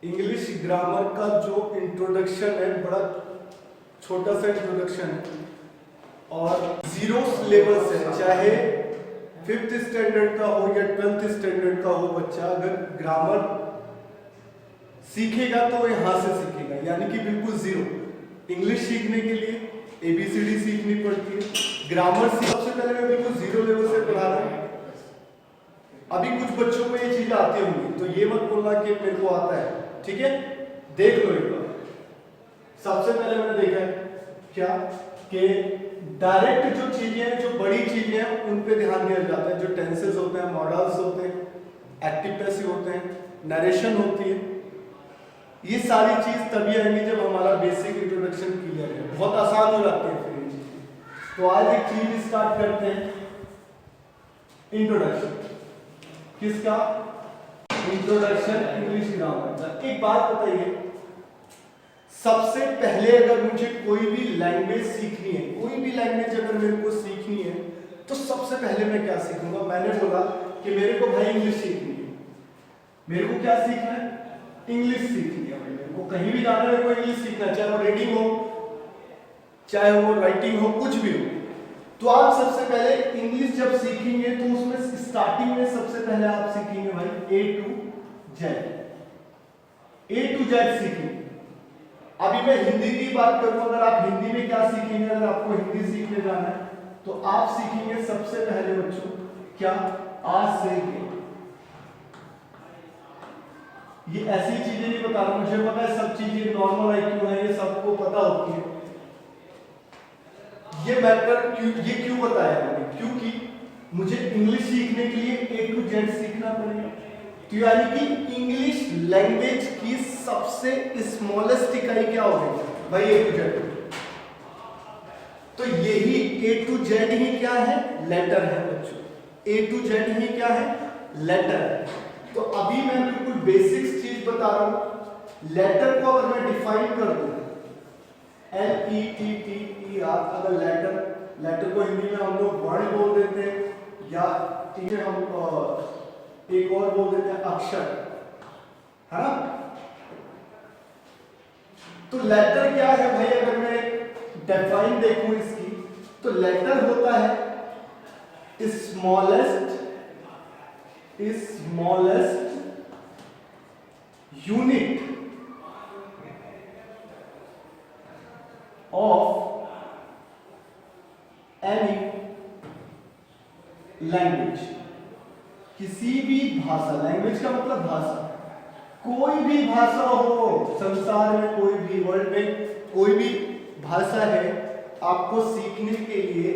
English grammar का जो introduction है बड़ा छोटा सा इंट्रोडक्शन है और जीरो सिलेबस है, चाहे 5th स्टैंडर्ड का हो या 12th स्टैंडर्ड का हो, बच्चा अगर ग्रामर सीखेगा तो यहाँ से सीखेगा, यानी कि बिल्कुल जीरो। इंग्लिश सीखने के लिए ABCD सीखनी पड़ती है, ग्रामर सबसे पहले मैं बिल्कुल जीरो लेवल से पढ़ा रहा हूँ। अभी कुछ बच्चों को ये चीजें आती होंगी तो ये मत बोलना कि मेरे को आता है, ठीक है? देख लो एक बार। सबसे पहले मैंने देखा है क्या कि डायरेक्ट जो चीजें हैं, जो बड़ी चीजें हैं, उन पे ध्यान दिया जाता है। जो टेंसेस होते हैं, मॉडल्स होते हैं, एक्टिव पैसिव होते हैं, नरेशन होती है, ये सारी चीज तभी आएंगी जब हमारा बेसिक इंट्रोडक्शन क्लियर है, बहुत आसान हो जाती है फिर ये चीजें। तो आज एक चीज स्टार्ट करते हैं, इंट्रोडक्शन। किसका? Introduction English grammar. एक बात बताइए, सबसे पहले अगर मुझे कोई भी लैंग्वेज सीखनी है, कोई भी लैंग्वेज अगर मेरे को सीखनी है, तो सबसे पहले मैं क्या सीखूंगा? मैंने बोला कि मेरे को भाई इंग्लिश सीखनी है। मेरे को क्या सीखना है? इंग्लिश सीखनी है भाई। मेरे को कहीं भी जाना है, मेरे को इंग्लिश सीखना है, चाहे वो रीडिंग हो, चाहे वो राइटिंग हो, कुछ भी हो। तो आप सबसे पहले इंग्लिश जब सीखेंगे तो उसमें स्टार्टिंग में सबसे पहले आप सीखेंगे भाई A to Z सीखेंगे। अभी मैं हिंदी की बात करूं, अगर आप हिंदी में क्या सीखेंगे, अगर आपको हिंदी सीखने जाना है तो आप सीखेंगे सबसे पहले बच्चों क्या? आ से ये। ये ऐसी चीजें नहीं बता रहा, मुझे पता है सब चीजें नॉर्मल IQ है, ये सबको पता होती है। ये मैटर ये क्यों बताया मैंने? क्योंकि मुझे इंग्लिश सीखने के लिए A to Z सीखना पड़ेगा। तो यानी कि इंग्लिश लैंग्वेज की सबसे स्मॉलेस्ट इकाई क्या होगी भाई? A to Z। तो यही A to Z ही क्या है? लेटर है बच्चों। A to Z ही क्या है? लेटर है। तो अभी मैं बिल्कुल बेसिक्स चीज बता रहा हूं। लेटर को अगर मैं डिफाइन कर दूं, LETTER, अगर लेटर को हिंदी में हम लोग वर्ण बोल देते हैं, या इसे हम एक और बोल देते हैं अक्षर, है ना? तो लेटर क्या है भाई? अगर मैं डिफाइन देखूं इसकी, तो लेटर होता है smallest unit of any language. किसी भी भाषा, लैंग्वेज का मतलब भाषा, कोई भी भाषा हो संसार में, कोई भी वर्ल्ड में कोई भी भाषा है, आपको सीखने के लिए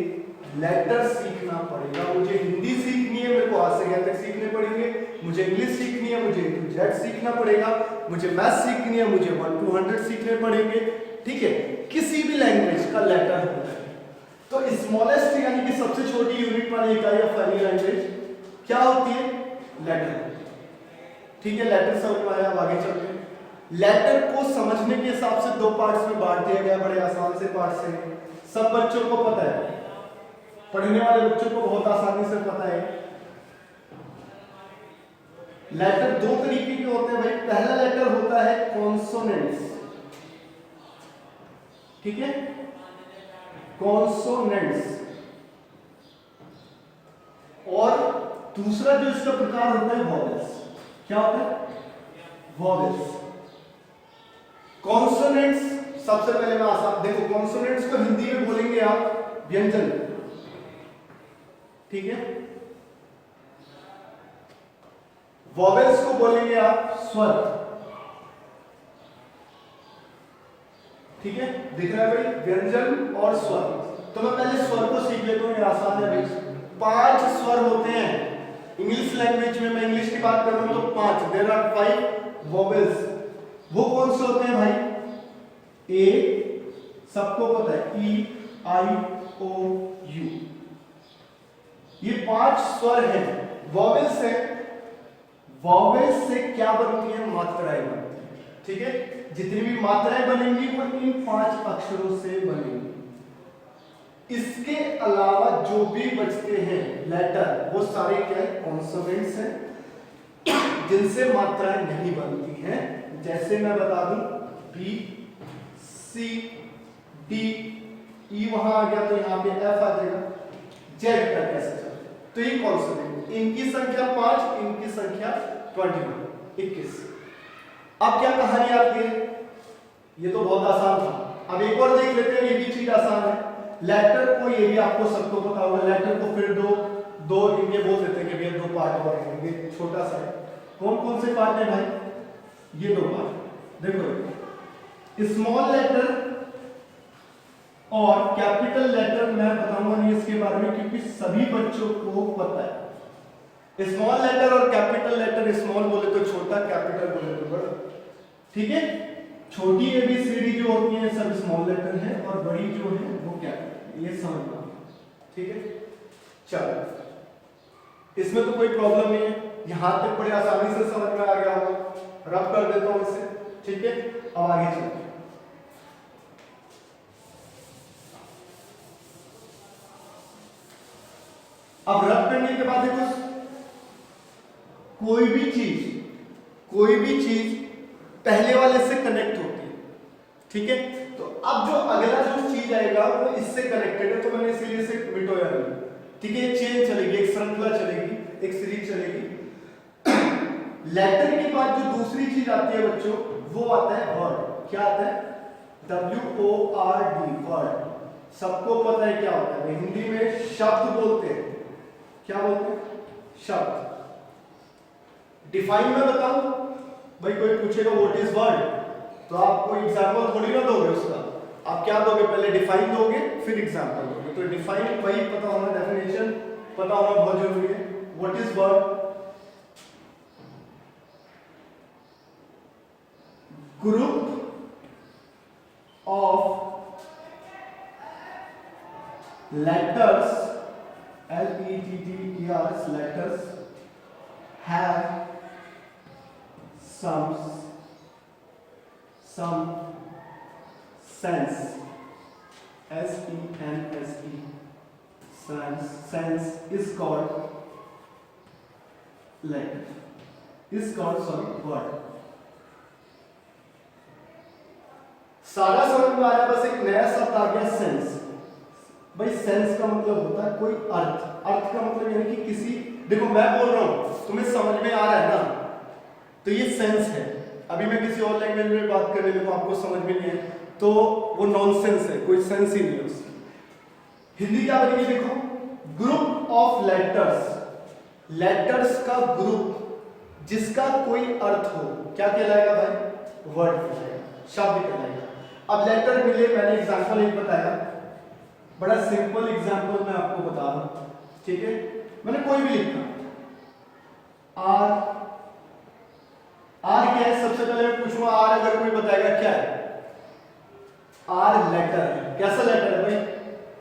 लेटर सीखना पड़ेगा। मुझे हिंदी सीखनी है, मेरे को आ से तक सीखने पड़ेंगे। मुझे इंग्लिश सीखनी है, मुझे A to Z सीखना पड़ेगा। मुझे मैथ सीखनी है, मुझे 1 to 100 सीखने पड़ेंगे, ठीक है? किसी भी लैंग्वेज का लेटर होता है। तो स्मॉलेस्ट यानी कि सबसे छोटी यूनिट वाली इकाई ऑफ एनी लैंग्वेज क्या होती है? लेटर। ठीक है, लेटर समझ में आया? अब आगे चलते हैं। लेटर को समझने के हिसाब से दो पार्ट्स में बांट दिया गया, बड़े आसान से पार्ट से। सब बच्चों को पता है, पढ़ने वाले बच्चों को बहुत आसानी से पता है। लेटर दो तरीके के होते हैं भाई। पहला लेटर होता है कॉन्सोनेंट्स, ठीक है? कॉन्सोनेंट्स। और दूसरा जो इसका प्रकार होता है वॉवेल्स। क्या होता है? वॉवेल्स। कॉन्सोनेंट्स सबसे पहले मैं आसान देखो, कॉन्सोनेंट्स को हिंदी में बोलेंगे आप व्यंजन, ठीक है? वॉवेल्स को बोलेंगे आप स्वर, ठीक है? दिख रहा है भाई? व्यंजन और स्वर। तो मैं पहले स्वर को सीख लेता हूं, ये आसान है भाई। 5 स्वर होते हैं इंग्लिश लैंग्वेज में। मैं इंग्लिश की बात कर रहा हूं तो 5, देयर आर 5 वोवेल्स। वो कौन से होते हैं भाई? ए, सबको पता है, E, I, O, U। ये 5 स्वर हैं, वोवेल्स हैं। वोवेल्स से क्या बनती है? मात्राएं बनती है, ठीक है? जितनी भी मात्राएं बनेंगी वो इन 5 अक्षरों से बनेंगी। इसके अलावा जो भी बचते हैं लेटर, वो सारे क्या है? कॉन्सोनेंट्स हैं, जिनसे मात्राएं नहीं बनती हैं। जैसे जैसे मैं बता दूं बी सी डी ई वहां आ गया तो यहाँ पे एफ आ जाएगा, जेड तक ऐसे चलते। तो ये कौन सा है? इनकी संख्या 5, इनकी संख्या 21। अब क्या कहानी आती है? ये तो बहुत आसान था। अब एक और देख लेते हैं, ये भी चीज आसान है। लेटर को, ये भी आपको सबको पता होगा, लेटर को फिर दो इनके बोल देते हैं कि भैया 2 पार्ट और हैं, ये छोटा सा है। कौन कौन से पार्ट है भाई? ये 2 पार्ट। देखो, स्मॉल लेटर और कैपिटल लेटर मैं बताऊंगा नहीं इसके बारे में, क्योंकि सभी बच्चों को पता है। स्मॉल लेटर और कैपिटल लेटर, स्मॉल बोले तो छोटा, कैपिटल बोले तो बड़ा। ठीक है, छोटी एबीसीडी जो होती है सब स्मॉल लेटर है, और बड़ी जो है वो कैपिटल। ये समझना, ठीक है। चलो, इसमें तो कोई प्रॉब्लम नहीं है, यहां तक बड़े आसानी से समझ में आ गया होगा। रब कर देता हूं इसे, ठीक है। अब आगे चलते हैं। अब रब करने के बाद देखो, कोई भी चीज पहले वाले से कनेक्ट होती है, ठीक है। तो अब जो अगला जो चीज आएगा वो इससे कनेक्टेड है, तो मैंने इसीलिए इसे मिटोया नहीं, ठीक है। चेन चलेगी, एक श्रृंखला चलेगी, एक सीरीज चलेगी। लेटर के बाद जो दूसरी चीज आती है बच्चों, वो आता है वर्ड। क्या आता है? WORD, word. सबको पता है क्या होता है, हिंदी में शब्द बोलते हैं। क्या बोलते हैं? शब्द। डिफाइन में बताऊं भाई, कोई पूछेगा व्हाट इज वर्ड, तो आप कोई एग्जांपल थोड़ी ना दोगे उसका, आप क्या दोगे? पहले डिफाइन दोगे, फिर एग्जांपल दोगे। तो डिफाइन वही पता होना, डेफिनेशन पता होना बहुत जरूरी है। What is word? Group of letters, LETTERS, letters have some sense, SENSE, sense is called letter, is called word। सारा समझ में आया, बस एक नया शब्द आ गया, सेंस। भाई सेंस का मतलब होता है कोई अर्थ। अर्थ का मतलब यानी कि किसी, देखो मैं बोल रहा हूं तुम्हें समझ में आ रहा है ना, तो ये सेंस है। अभी मैं किसी और लैंग्वेज में बात कर रही हूं, आपको समझ में नहीं है तो वो नॉनसेंस है, कोई सेंस ही नहीं है उसकी। हिंदी क्या बनेगी? देखो, ग्रुप ऑफ लेटर्स, लेटर्स का ग्रुप जिसका कोई अर्थ हो, क्या कहलाएगा भाई? वर्ड कहलाएगा, शब्द कहलाएगा। अब लेटर मिले, मैंने एग्जांपल एक बताया, बड़ा सिंपल एग्जांपल मैं आपको बता रहा हूं, ठीक है। मैंने कोई भी लिखा, आर। आर क्या है? सबसे पहले मैं पूछूंगा आर, अगर कोई बताएगा क्या है? आर लेटर है। कैसा लेटर है भाई?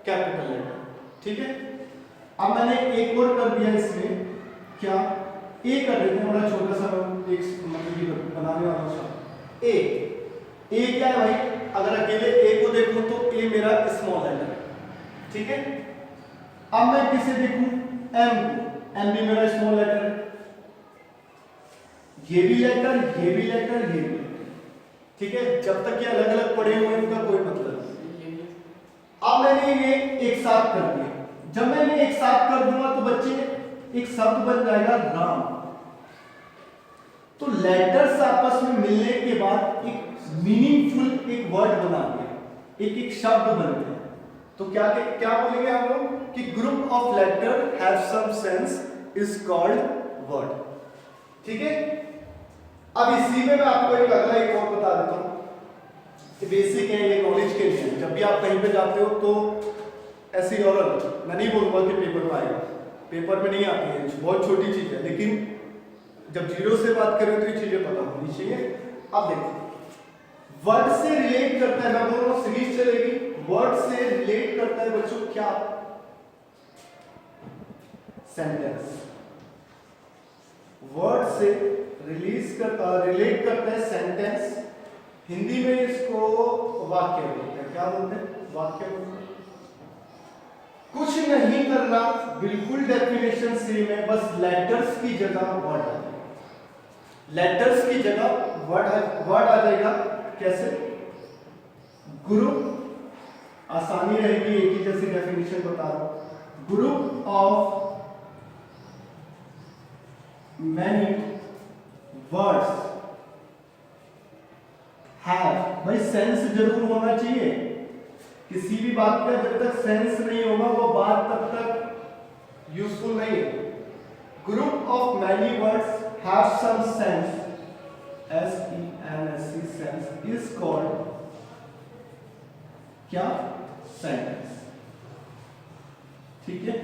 कैपिटल लेटर, ठीक है। अब मैंने एक और कर दिया इसमें, क्या? ए कर देते हैं, बड़ा छोटा सा एक मतलब बनाने वाला शब्द ए। ए क्या है भाई? अगर अकेले ए को देखूं तो ए मेरा स्मॉल लेटर है, ठीक है। अब मैं किसे देखूं? एम को। एम भी मेरा स्मॉल लेटर है, ये भी लेटर, ये भी लेटर, ये भी लेटर, ठीक है। जब तक ये अलग अलग पड़े हुए हैं उनका कोई मतलब नहीं। अब मैंने ये एक साथ कर दिया, जब मैं इन्हें एक साथ कर दूंगा तो बच्चे एक शब्द बन जाएगा राम। तो लेटर्स आपस में मिलने के बाद एक मीनिंगफुल एक वर्ड बना दिया, एक एक शब्द बन गया। तो क्या क्या बोलेंगे हम लोग कि group of letter have some sense is called word, ठीक है। अब इसी में मैं आपको एक अगला एक और बता देता हूं, बेसिक है ये, नॉलेज के लिए। जब भी आप कहीं पे जाते हो तो ऐसी ओरल, मैं नहीं बोलूंगा कि पेपर में आएगा, पेपर में नहीं आती है, बहुत छोटी चीज है, लेकिन जब जीरो से बात करें तो ये चीजें पता होनी चाहिए। अब देखो, वर्ड से रिलेट करता है, मैं बोल रहा हूं सीरीज चलेगी, वर्ड से रिलेट करता है बच्चों क्या? सेंटेंस। वर्ड से रिलेट करता है सेंटेंस। हिंदी में इसको वाक्य बोलते हैं। क्या बोलते हैं? वाक्य बोलते हैं। कुछ नहीं करना, बिल्कुल डेफिनेशन सेम है, बस लेटर्स की जगह वर्ड आते हैं, लेटर्स की जगह वर्ड आ जाएगा कैसे, ग्रुप, आसानी रहेगी, एक ही जैसी डेफिनेशन बता रहा हूं, group of many words have, भाई सेंस जरूर होना चाहिए, किसी भी बात का जब तक सेंस नहीं होगा वो बात तब तक यूजफुल नहीं है। Group of many words have some sense, SENSE, sense is called क्या, सेंटेंस। ठीक है,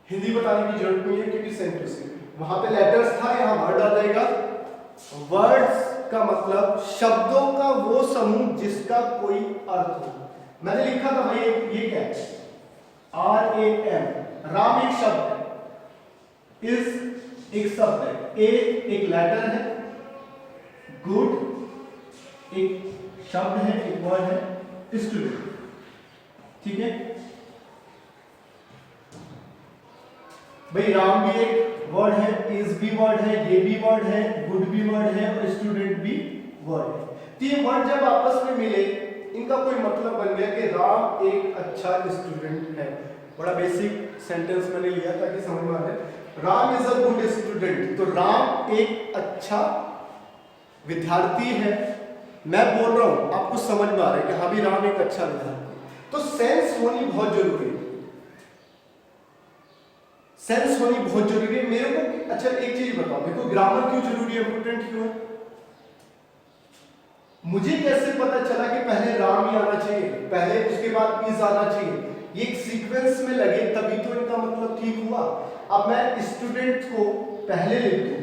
हिंदी बताने की जरूरत नहीं है क्योंकि सेंटेंस है, वहां पे लेटर्स था, यहां वर्ड आ जाएगा। वर्ड्स का मतलब शब्दों का वो समूह जिसका कोई अर्थ हो। मैंने लिखा था भाई ये क्या है, RAM, राम एक शब्द है, इज एक शब्द है, ए एक लेटर है, गुड एक शब्द है, एक वर्ड है, स्टूडेंट। ठीक है भाई, राम भी एक वर्ड है, इज भी वर्ड है, ये भी वर्ड है, गुड भी वर्ड है और स्टूडेंट भी वर्ड है। तो ये वर्ड जब आपस में मिले इनका कोई मतलब बन गया कि राम एक अच्छा स्टूडेंट है। बड़ा बेसिक सेंटेंस मैंने लिया ताकि समझ में आ जाए। Ram is a good student, तो राम एक अच्छा विद्यार्थी है। मैं बोल रहा हूं आपको समझ में आ रहा है कि हाँ भी राम एक अच्छा विद्यार्थी, तो सेंस होनी बहुत जरूरी है, सेंस होनी बहुत जरूरी है मेरे को। अच्छा एक चीज बताओ, देखो ग्रामर क्यों जरूरी है, इंपोर्टेंट क्यों है? मुझे कैसे पता चला कि पहले राम ही आना चाहिए, पहले उसके बाद इज आना चाहिए? ये एक सीक्वेंस में लगे तभी तो इनका मतलब ठीक हुआ। अब मैं स्टूडेंट को पहले लिख दूं,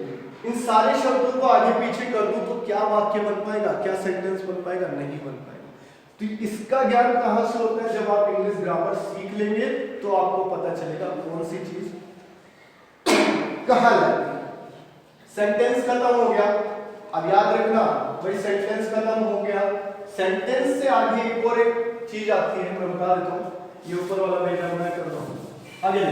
इन सारे शब्दों को आगे पीछे कर दूं तो क्या वाक्य बन पाएगा, क्या सेंटेंस बन पाएगा? नहीं बन पाएगा। तो इसका ज्ञान कहां से होता है? जब आप इंग्लिश ग्रामर सीख लेंगे तो आपको पता चलेगा कौन सी चीज कहां लगती है। सेंटेंस खत्म हो गया, अब याद रखना भाई सेंटेंस खत्म हो गया, सेंटेंस से आगे एक और एक चीज आती है, मैं बता देता हूं। ये ऊपर वाला बेटा मैं कर रहा हूं आगे।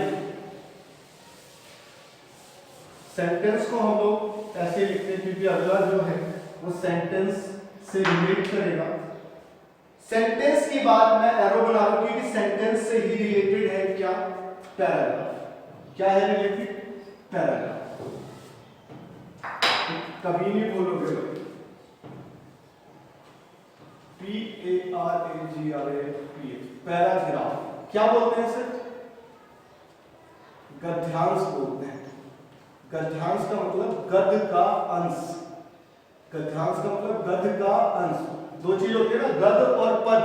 सेंटेंस को हम लोग ऐसे लिखते हैं क्योंकि अगला जो है वो सेंटेंस से रिलेट करेगा। सेंटेंस की बात मैं एरो बना रहा हूं क्योंकि सेंटेंस से ही रिलेटेड है क्या? पैराग्राफ। क्या है रिलेटेड? पैराग्राफ। कभी नहीं बोलोगे PARAGRAPH, पैराग्राफ। क्या बोलते हैं सर? गद्यांश बोलते हैं। गद्यांश का मतलब गद्य का अंश। गद्यांश का मतलब गद्य का अंश। दो चीज होती है ना, गद्य और पद।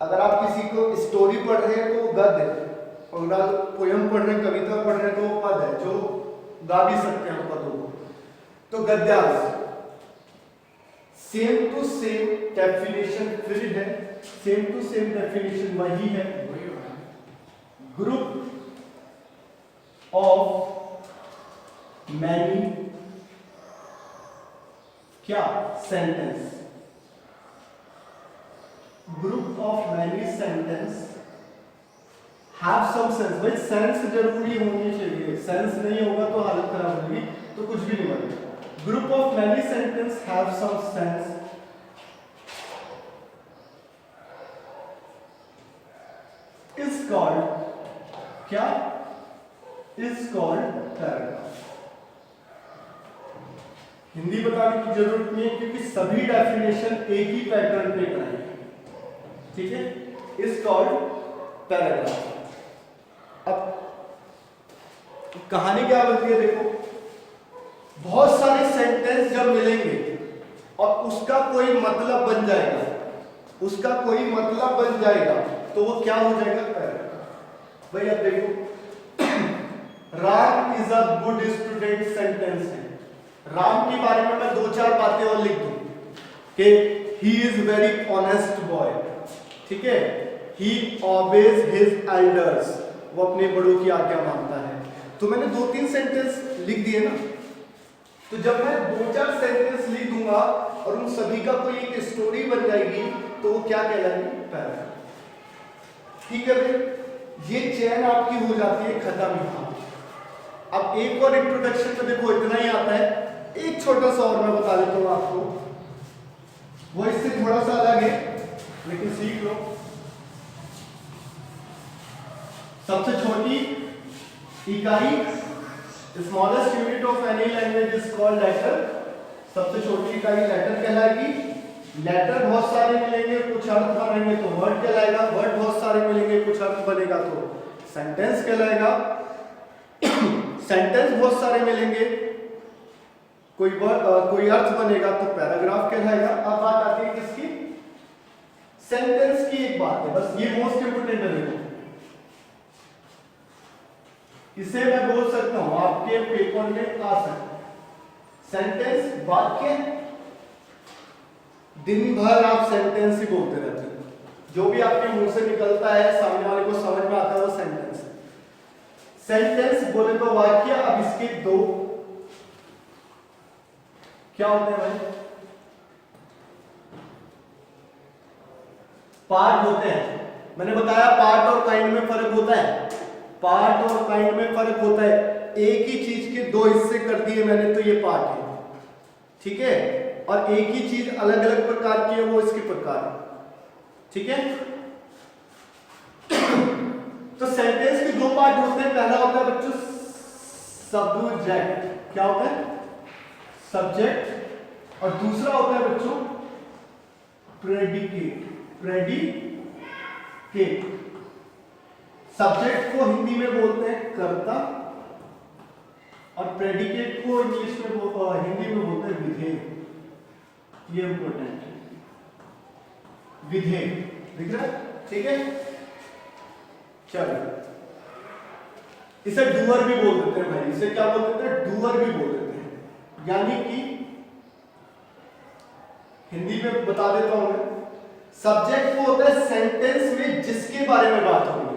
अगर आप किसी को स्टोरी पढ़ रहे हैं तो वो गद्य है, और आप पोयम पढ़ रहे हैं, कविता पढ़ रहे हैं तो वो पद है, जो गा भी सकते हैं पदों को। तो गद्यांश सेम टू सेम डेफिनेशन फिर है, सेम टू सेम डेफिनेशन वही है। ग्रुप ऑफ मैनी क्या? Sentence. Group of many sentence have some sense. भाई सेंस जरूरी होनी चाहिए, सेंस नहीं होगा तो हालत खराब होगी, तो कुछ भी नहीं बनेगा। Group of many sentence have some sense is called क्या? Is called paragraph. हिंदी बताने की जरूरत नहीं है क्योंकि सभी डेफिनेशन एक ही पैटर्न पे बनाएंगे। ठीक है, इज कॉल्ड पैराग्राफ। अब कहानी क्या बनती है देखो, बहुत सारे सेंटेंस जब मिलेंगे और उसका कोई मतलब बन जाएगा, उसका कोई मतलब बन जाएगा तो वो क्या हो जाएगा? पैराग्राफ। भाई अब देखो, Ram is a good student sentence है। राम के बारे में मैं दो चार बातें और लिख दूं कि he is very honest boy. ठीक है, ही ऑबेज हिज एल्डर्स, वो अपने बड़ों की आज्ञा मानता है। तो मैंने दो तीन सेंटेंस लिख दिए ना, तो जब मैं दो चार सेंटेंस लिख दूंगा और उन सभी का कोई एक स्टोरी बन जाएगी तो वो क्या कहलाएगी? पैराग्राफ। ठीक है भाई, ये चैन आपकी हो जाती है खत्म। यहां अब एक और इंट्रोडक्शन में देखो इतना ही आता है, एक छोटा सा और मैं बता देता हूं आपको, वो इससे थोड़ा सा अलग है लेकिन सीख लो। सबसे छोटी इकाई, smallest unit of any language is called letter. सबसे छोटी इकाई लेटर कहलाएगी। लेटर बहुत सारे मिलेंगे, कुछ अर्थ बनेंगे तो वर्ड कहलाएगा। वर्ड बहुत सारे मिलेंगे, कुछ अर्थ बनेगा तो सेंटेंस कहलाएगा। सेंटेंस बहुत सारे मिलेंगे, कोई अर्थ बनेगा तो पैराग्राफ कहलाएगा। अब बात आती है किसकी? सेंटेंस की। एक बात है बस, ये मोस्ट इंपोर्टेंट है। देखो इसे मैं बोल सकता हूं, आपके पेपर में आ सकता है। सेंटेंस वाक्य, दिन भर आप सेंटेंस ही बोलते रहते हैं, जो भी आपके मुंह से निकलता है सामने वाले को समझ में आता है वो सेंटेंस है। सेंटेंस बोले तो वाक्य। अब इसके दो क्या होते हैं भाई? पार्ट होते हैं। मैंने बताया पार्ट और काइंड में फर्क होता है। पार्ट और काइंड में फर्क होता है। एक ही चीज के दो हिस्से कर दिए मैंने तो ये पार्ट है, ठीक है। और एक ही चीज अलग अलग प्रकार की है, वो इसके प्रकार है, ठीक है। तो सेंटेंस के दो पार्ट होते हैं। पहला होता है बच्चों सब्जेक्ट। क्या होता है? सब्जेक्ट। और दूसरा होता है बच्चों प्रेडिकेट। प्रेडिकेट। सब्जेक्ट को हिंदी में बोलते हैं कर्ता, और प्रेडिकेट को इंग्लिश में हिंदी में बोलते हैं विधेय। ये इंपॉर्टेंट है, विधेय। दिख रहा है? ठीक है, चलो इसे डूअर भी बोल देते हैं भाई। इसे क्या बोल देते हैं? डूअर भी बोल देते हैं। यानी कि हिंदी में बता देता हूं मैं। सब्जेक्ट वो होता है सेंटेंस में जिसके बारे में बात हो रही है।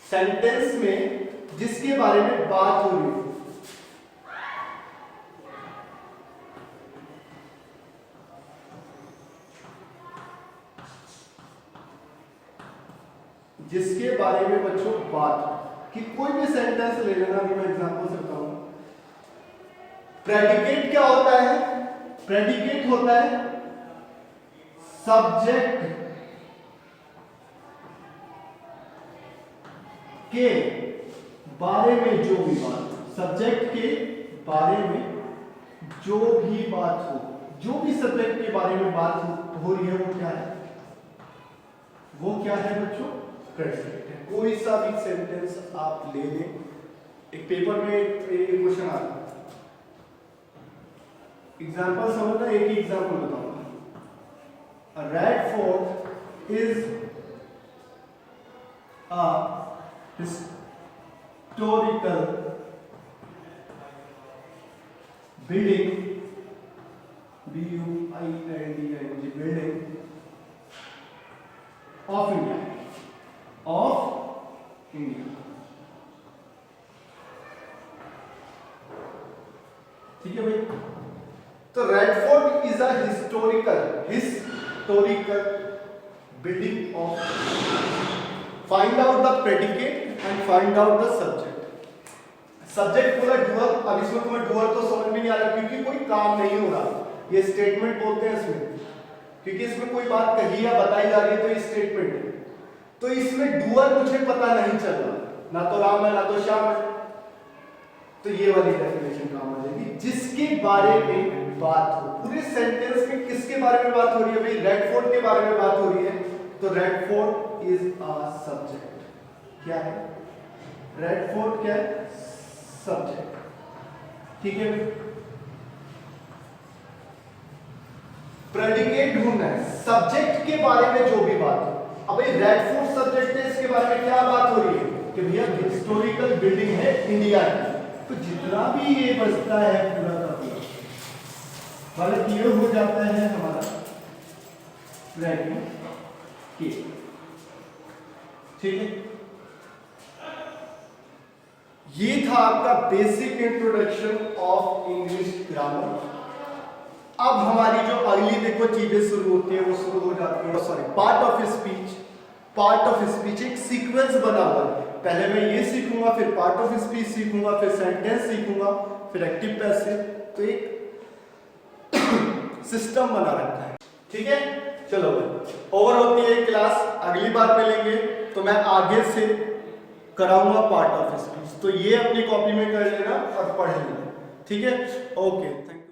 सेंटेंस में जिसके बारे में बात हो रही है। जिसके बारे में बच्चों बात कि कोई भी सेंटेंस ले लेना, अभी मैं एग्जांपल से बताऊं। प्रेडिकेट क्या होता है? प्रेडिकेट होता है सब्जेक्ट के बारे में जो भी बात, सब्जेक्ट के बारे में जो भी बात हो, जो भी सब्जेक्ट के बारे में बात हो रही है, वो क्या है? वो क्या है बच्चों? प्रेडिकेट है। कोई सा भी सेंटेंस आप ले लें। एक पेपर में एक क्वेश्चन आता है, एग्जाम्पल समझना। एक ही एग्जाम्पल बताऊंगा। Red fort is a historical building, building building of India, ठीक है भाई। तो red fort is a historical building of. Find out the predicate and find out the subject. Subject बोला डूअर। अब इसमें तुम्हें डूअर तो समझ में नहीं आ रहा क्योंकि कोई काम नहीं हो रहा। ये स्टेटमेंट बोलते हैं इसमें, क्योंकि इसमें कोई बात कही या बताई जा रही है तो ये स्टेटमेंट है। तो इसमें डूअर मुझे पता नहीं चल रहा, ना तो राम है ना तो श्याम है। तो ये वाली डेफिनेशन काम आ जाएगी, जिसके बारे में बात हो। पूरे सेंटेंस में किसके बारे में बात हो रही है भाई? रेड फोर्ट के बारे में बात हो रही है। तो red fort is a subject. क्या है? रेड फोर्ट क्या है? सब्जेक्ट, ठीक है। प्रेडिकेट ढूंढना है, सब्जेक्ट के बारे में जो भी बात हो। अब ये रेड फोर्ट सब्जेक्ट है, इसके बारे में क्या बात हो रही है कि भैया हिस्टोरिकल बिल्डिंग है इंडिया की। तो जितना भी ये बचता है पूरा का पूरा मतलब ये हो जाता है हमारा प्रेडिकेट, ठीक है। ये था आपका basic introduction of English grammar. अब हमारी जो अगली देखो चीजें शुरू होती है, वो शुरू हो जाती है, sorry, part of speech. Part of speech एक सीक्वेंस बना हुआ है। पहले मैं ये सीखूंगा, फिर पार्ट ऑफ स्पीच सीखूंगा, फिर सेंटेंस सीखूंगा, फिर एक्टिव पैसिव। तो एक सिस्टम बना रखा है, ठीक है। चलो भाई, ओवर होती है क्लास, अगली बार मिलेंगे तो मैं आगे से कराऊंगा पार्ट ऑफ स्पीच। तो ये अपनी कॉपी में कर लेना और पढ़ लेना, ठीक है। Okay, thank you.